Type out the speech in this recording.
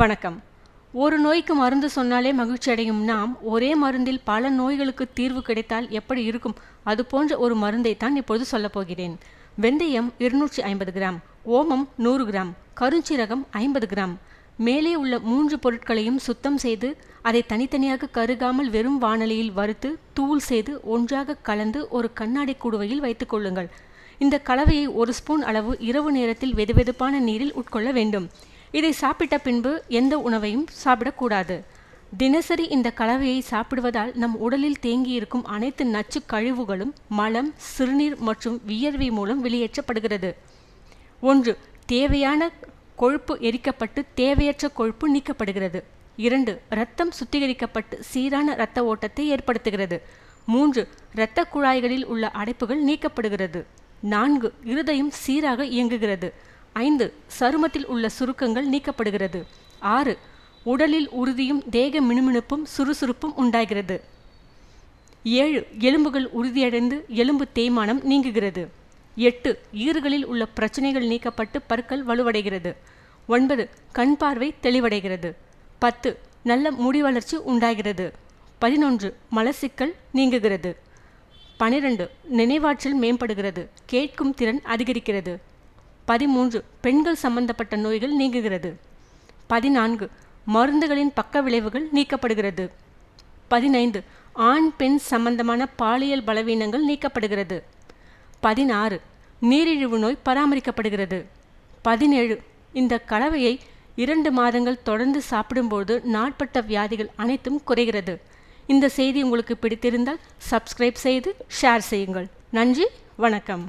வணக்கம். ஒரு நோய்க்கு மருந்து சொன்னாலே மகிழ்ச்சி அடையும் நாம், ஒரே மருந்தில் பல நோய்களுக்கு தீர்வு கிடைத்தால் எப்படி இருக்கும், அது போன்ற ஒரு மருந்தை தான் இப்பொழுது சொல்லப்போகிறேன். வெந்தயம் 250 கிராம், ஓமம் 100 கிராம், கருஞ்சீரகம் 50 கிராம். மேலே உள்ள 3 பொருட்களையும் சுத்தம் செய்து அதை தனித்தனியாக கருகாமல் வெறும் வாணலியில் வறுத்து தூள் செய்து ஒன்றாக கலந்து ஒரு கண்ணாடி குடுவையில் வைத்துக் கொள்ளுங்கள். இந்த கலவையை 1 ஸ்பூன் அளவு இரவு நேரத்தில் வெதுவெதுப்பான நீரில் உட்கொள்ள வேண்டும். இதை சாப்பிட்ட பின்பு எந்த உணவையும் சாப்பிடக்கூடாது. தினசரி இந்த கலவையை சாப்பிடுவதால் நம் உடலில் தேங்கியிருக்கும் அனைத்து நச்சு கழிவுகளும் மலம், சிறுநீர் மற்றும் வியர்வை மூலம் வெளியேற்றப்படுகிறது. 1. தேவையான கொழுப்பு எரிக்கப்பட்டு தேவையற்ற கொழுப்பு நீக்கப்படுகிறது. 2. இரத்தம் சுத்திகரிக்கப்பட்டு சீரான இரத்த ஓட்டத்தை ஏற்படுத்துகிறது. 3. இரத்த குழாய்களில் உள்ள அடைப்புகள் நீக்கப்படுகிறது. 4. இருதயம் சீராக இயங்குகிறது. 5. சருமத்தில் உள்ள சுருக்கங்கள் நீக்கப்படுகிறது. 6. உடலில் உறுதியும் தேக மினுமினுப்பும் சுறுசுறுப்பும் உண்டாகிறது. 7. எலும்புகள் உறுதியடைந்து எலும்பு தேய்மானம் நீங்குகிறது. 8. ஈறுகளில் உள்ள பிரச்சனைகள் நீக்கப்பட்டு பற்கள் வலுவடைகிறது. 9. கண் பார்வை தெளிவடைகிறது. 10. நல்ல முடி வளர்ச்சி உண்டாகிறது. 11. மலச்சிக்கல் நீங்குகிறது. 12. நினைவாற்றல் மேம்படுகிறது. கேட்கும் திறன் அதிகரிக்கிறது. 13. பெண்கள் சம்பந்தப்பட்ட நோய்கள் நீங்குகிறது. 14. மருந்துகளின் பக்க விளைவுகள் நீக்கப்படுகிறது. 15. ஆண் பெண் சம்பந்தமான பாலியல் பலவீனங்கள் நீக்கப்படுகிறது. 16. நீரிழிவு நோய் பராமரிக்கப்படுகிறது. 17. இந்த கலவையை 2 மாதங்கள் தொடர்ந்து சாப்பிடும்போது நாட்பட்ட வியாதிகள் அனைத்தும் குறைகிறது. இந்த செய்தி உங்களுக்கு பிடித்திருந்தால் சப்ஸ்கிரைப் செய்து ஷேர் செய்யுங்கள். நன்றி, வணக்கம்.